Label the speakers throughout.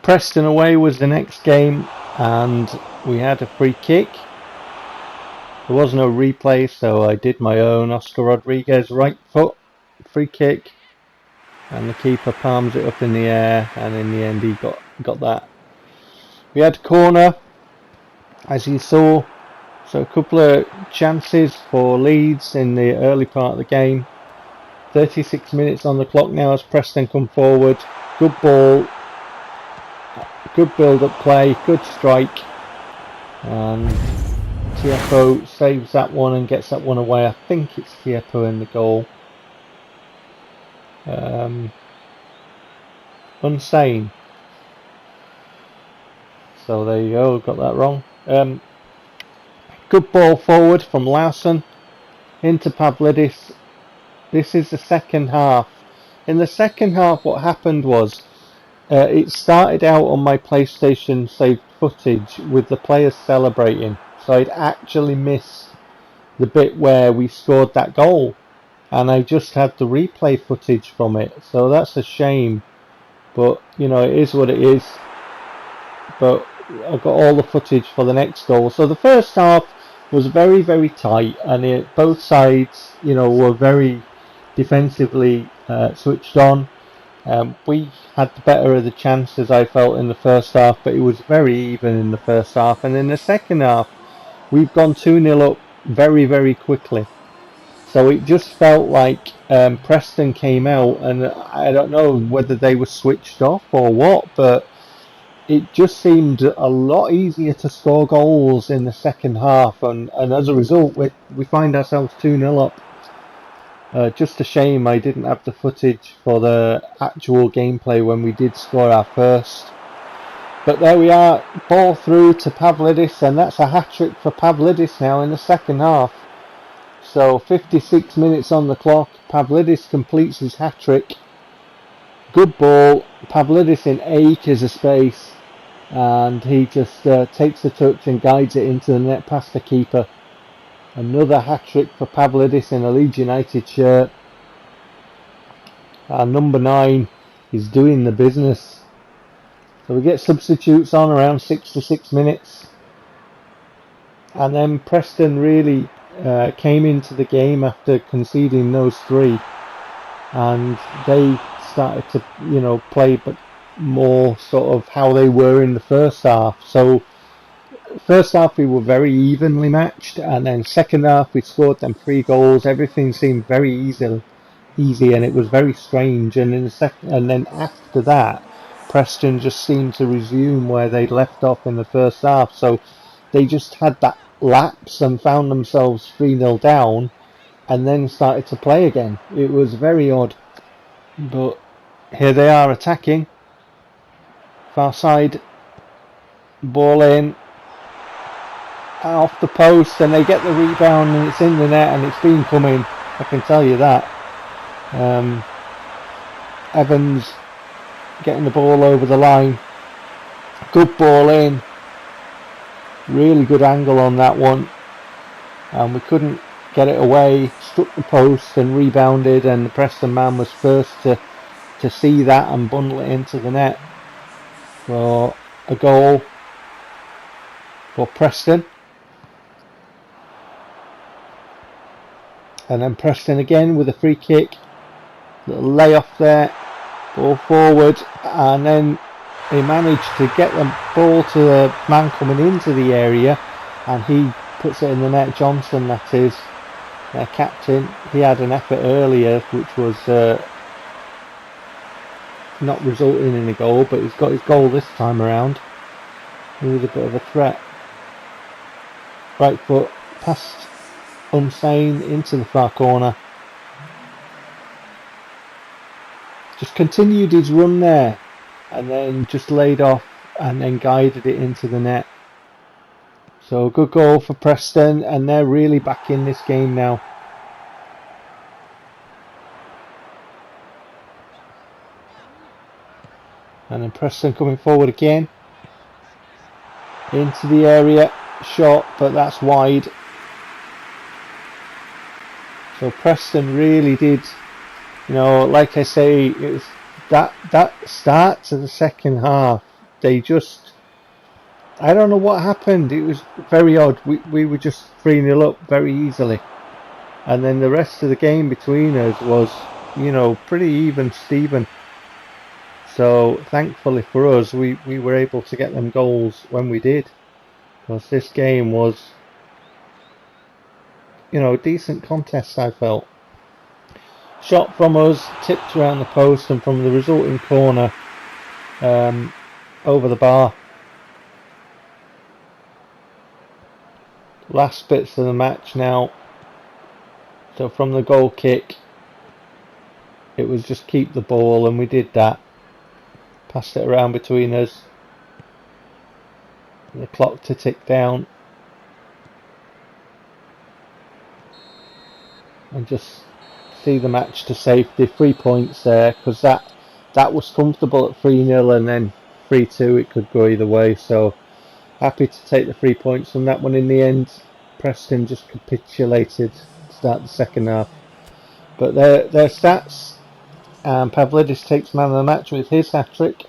Speaker 1: Preston away was the next game, and we had a free kick. There was no replay, so I did my own. Oscar Rodriguez, right foot, free kick, and the keeper palms it up in the air, and in the end he got that. We had a corner, as you saw, so a couple of chances for Leeds in the early part of the game. 36 minutes on the clock now as Preston come forward. Good ball, good build-up play, good strike, and Tiapo saves that one and gets that one away. I think it's Tiapo in the goal. Unsane. So there you go, got that wrong. Good ball forward from Larson into Pavlidis. This is the second half. In the second half, what happened was it started out on my PlayStation saved footage with the players celebrating. So I'd actually missed the bit where we scored that goal, and I just had the replay footage from it. So that's a shame, but you know, it is what it is. But I got all the footage for the next goal. So the first half was very, very tight, and both sides, you know, were very defensively switched on. We had the better of the chances, I felt, in the first half, but it was very even in the first half. And in the second half, we've gone 2-0 up very, very quickly. So it just felt like Preston came out, and I don't know whether they were switched off or what, but it just seemed a lot easier to score goals in the second half, and as a result, we find ourselves 2-0 up. Just a shame I didn't have the footage for the actual gameplay when we did score our first. But there we are, ball through to Pavlidis, and that's a hat-trick for Pavlidis now in the second half. So 56 minutes on the clock, Pavlidis completes his hat-trick. Good ball, Pavlidis in acres of space, and he just takes the touch and guides it into the net past the keeper. Another hat-trick for Pavlidis in a Leeds United shirt. Our number 9 is doing the business. So we get substitutes on around 66 minutes. And then Preston really came into the game after conceding those 3. And they started to, you know, play but more sort of how they were in the first half. So first half we were very evenly matched, and then second half we scored them 3 goals. Everything seemed very easy, and it was very strange. And in the and then after that, Preston just seemed to resume where they'd left off in the first half. So they just had that lapse and found themselves 3-0 down, and then started to play again. It was very odd, but here they are attacking. Far side, ball in, off the post, and they get the rebound, and it's in the net, and it's been coming, I can tell you that. Evans getting the ball over the line, good ball in, really good angle on that one, and we couldn't get it away. Struck the post and rebounded, and the Preston man was first to see that and bundle it into the net for a goal for Preston. And then Preston again with a free kick, little layoff there, ball forward, and then they managed to get the ball to the man coming into the area, and he puts it in the net. Johnson, that is, their captain. He had an effort earlier which was not resulting in a goal, but he's got his goal this time around. He was a bit of a threat. Right foot past Unsane into the far corner. Just continued his run there, and then just laid off and then guided it into the net. So good goal for Preston, and they're really back in this game now. And then Preston coming forward again into the area, shot, but that's wide. So Preston really did, you know, like I say, it was that start to the second half they just, I don't know what happened. It was very odd. We were just 3-0 up very easily. And then the rest of the game between us was, pretty even Steven. So thankfully for us, we were able to get them goals when we did. Because this game was, a decent contest, I felt. Shot from us, tipped around the post, and from the resulting corner, over the bar. Last bits of the match now. So from the goal kick, it was just keep the ball, and we did that. Passed it around between us. The clock to tick down. And just see the match to safety. 3 points there, because that was comfortable at 3-0, and then 3-2 it could go either way. So happy to take the 3 points from that one in the end. Preston just capitulated to start the second half. But their stats, Pavlidis takes man of the match with his hat-trick.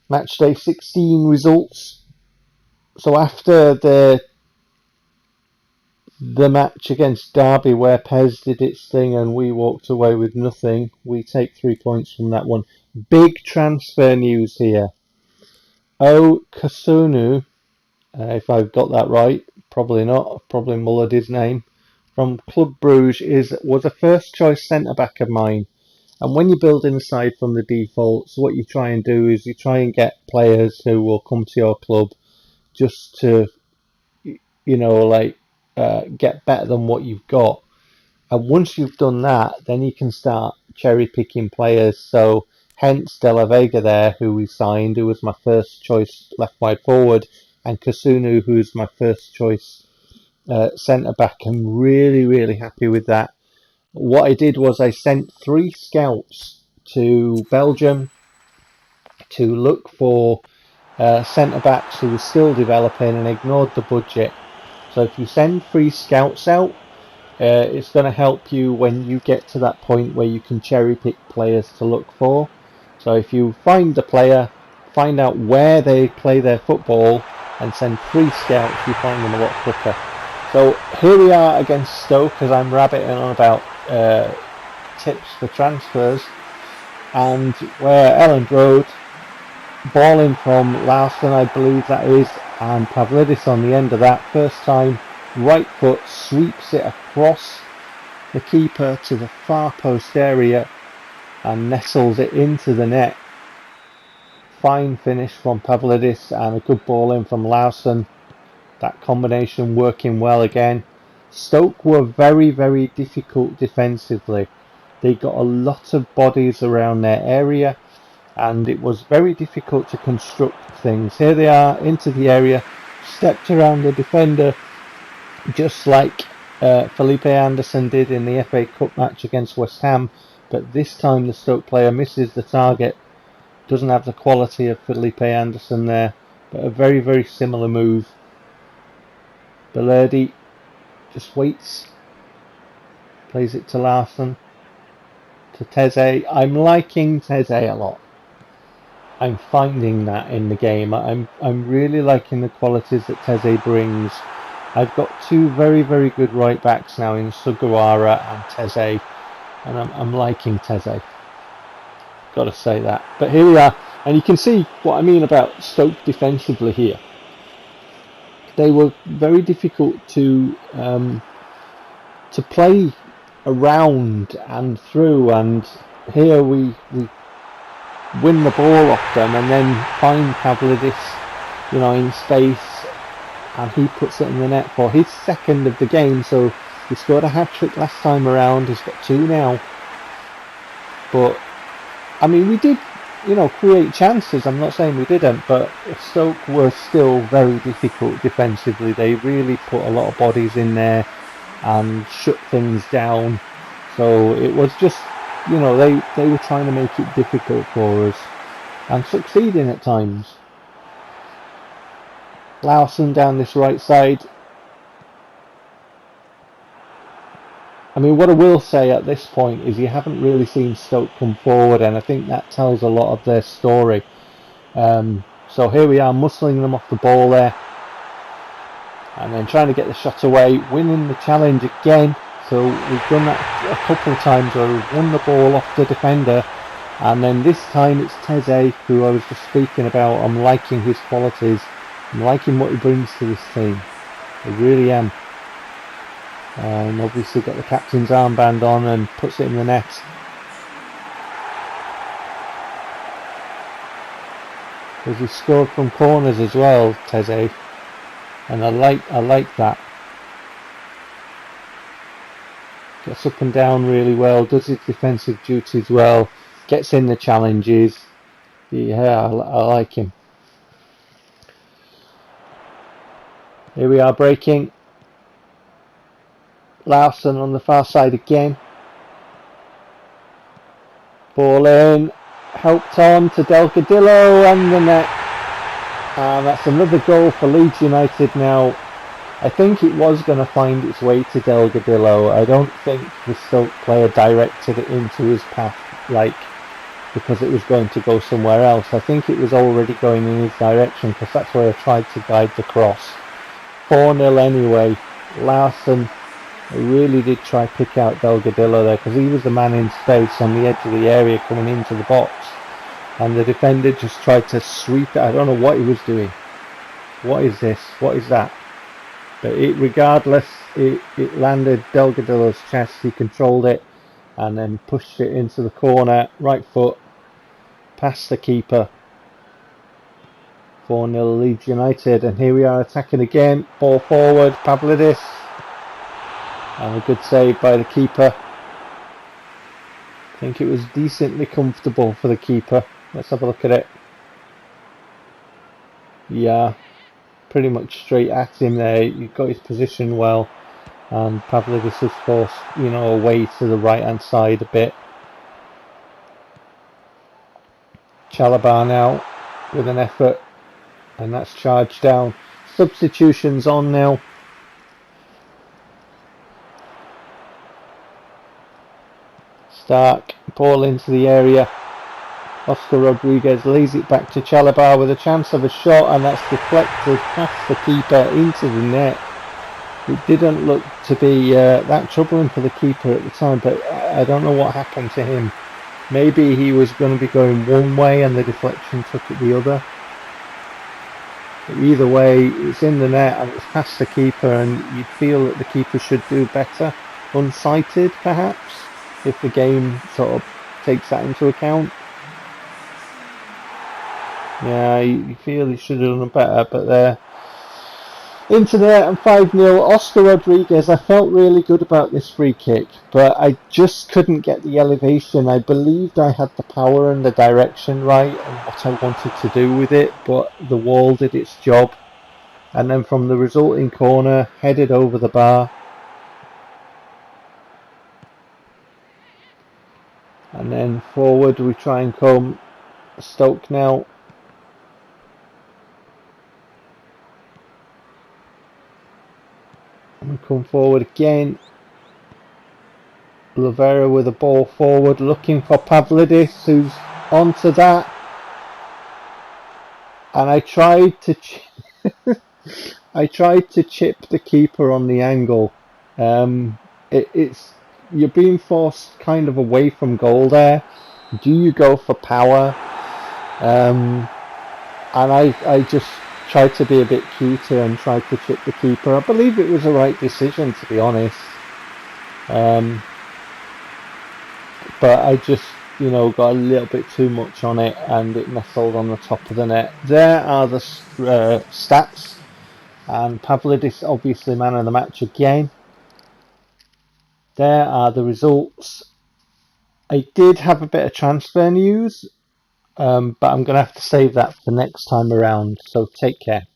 Speaker 1: Match day 16 results. So after the match against Derby, where PES did its thing and we walked away with nothing, we take 3 points from that one. Big transfer news here. Kasunu, if I've got that right, probably not, I've probably mullered his name, from Club Bruges was a first choice centre back of mine. And when you're building a side from the defaults, what you try and do is you try and get players who will come to your club just to, get better than what you've got. And once you've done that, then you can start cherry picking players. So hence De La Vega there, who we signed, who was my first choice left wide forward, and Kasunu, who's my first choice centre back. I'm really, really happy with that. What I did was I sent 3 scouts to Belgium to look for centre backs who were still developing, and ignored the budget. So if you send 3 scouts out, it's going to help you when you get to that point where you can cherry pick players to look for. So if you find the player, find out where they play their football, and send 3 scouts, you find them a lot quicker. So here we are against Stoke, as I'm rabbiting on about tips for transfers, and we're Elland Road, ball in from Larson, I believe that is, and Pavlidis on the end of that. First time, right foot sweeps it across the keeper to the far post area and nestles it into the net. Fine finish from Pavlidis and a good ball in from Larson. That combination working well again. Stoke were very, very difficult defensively. They got a lot of bodies around their area, and it was very difficult to construct things. Here they are into the area, stepped around the defender, just like Felipe Anderson did in the FA Cup match against West Ham, but this time the Stoke player misses the target. Doesn't have the quality of Felipe Anderson there, but a very, very similar move. Belardi just waits, plays it to Larson, to Teze. I'm liking Teze a lot. I'm finding that in the game. I'm really liking the qualities that Teze brings. I've got 2 very, very good right backs now in Sugawara and Teze, and I'm liking Teze. Got to say that. But here we are, and you can see what I mean about Stoke defensively here. They were very difficult to play around and through, and here we win the ball off them and then find Pavlidis, in space, and he puts it in the net for his second of the game. So he scored a hat-trick last time around, he's got 2 now. But I mean, we did create chances. I'm not saying we didn't, but Stoke were still very difficult defensively. They really put a lot of bodies in there and shut things down. So it was just, they were trying to make it difficult for us, and succeeding at times. Larson down this right side. I mean, what I will say at this point is you haven't really seen Stoke come forward, and I think that tells a lot of their story. So here we are, muscling them off the ball there, and then trying to get the shot away, winning the challenge again. So we've done that a couple of times where we've won the ball off the defender, and then this time it's Teze, who I was just speaking about. I'm liking his qualities, I'm liking what he brings to this team, I really am. And obviously got the captain's armband on and puts it in the net. Because he scored from corners as well, Teze, and I like that. Gets up and down really well, does his defensive duties well, gets in the challenges. Yeah, I like him. Here we are breaking. Larson on the far side again. Ball in, helped on to Delgadillo and the net. And that's another goal for Leeds United now. I think it was going to find its way to Delgadillo. I don't think the Stoke player directed it into his path, like, because it was going to go somewhere else. I think it was already going in his direction, because that's where I tried to guide the cross. 4-0 anyway. Larson, I really did try to pick out Delgadillo there, because he was the man in space on the edge of the area coming into the box. And the defender just tried to sweep it. I don't know what he was doing. What is this? What is that? But regardless, it landed Delgadillo's chest. He controlled it and then pushed it into the corner. Right foot, past the keeper. 4-0 Leeds United. And here we are attacking again. Ball forward, Pavlidis. And a good save by the keeper. I think it was decently comfortable for the keeper. Let's have a look at it. Yeah. Pretty much straight at him there. He got his position well, and Pavlidis was forced, away to the right hand side a bit. Chalobah now with an effort, and that's charged down. Substitutions on now. Stark, ball into the area. Oscar Rodriguez lays it back to Chalobah with a chance of a shot, and that's deflected past the keeper into the net. It didn't look to be that troubling for the keeper at the time, but I don't know what happened to him. Maybe he was going to be going one way and the deflection took it the other. But either way, it's in the net and it's past the keeper, and you'd feel that the keeper should do better. Unsighted, perhaps, if the game sort of takes that into account. Yeah, you feel he should have done better, but they're into there and 5-0. Oscar Rodriguez, I felt really good about this free kick, but I just couldn't get the elevation. I believed I had the power and the direction right and what I wanted to do with it, but the wall did its job. And then from the resulting corner, headed over the bar. And then forward we try and come. Stoke now. We come forward again. Lavera with a ball forward, looking for Pavlidis, who's onto that. And I tried to chip the keeper on the angle. It's you're being forced kind of away from goal there. Do you go for power? And I just tried to be a bit cuter and tried to chip the keeper. I believe it was the right decision, to be honest. But I just, got a little bit too much on it and it nestled on the top of the net. There are the stats. And Pavlidis, obviously man of the match again. There are the results. I did have a bit of transfer news. But I'm going to have to save that for next time around, so take care.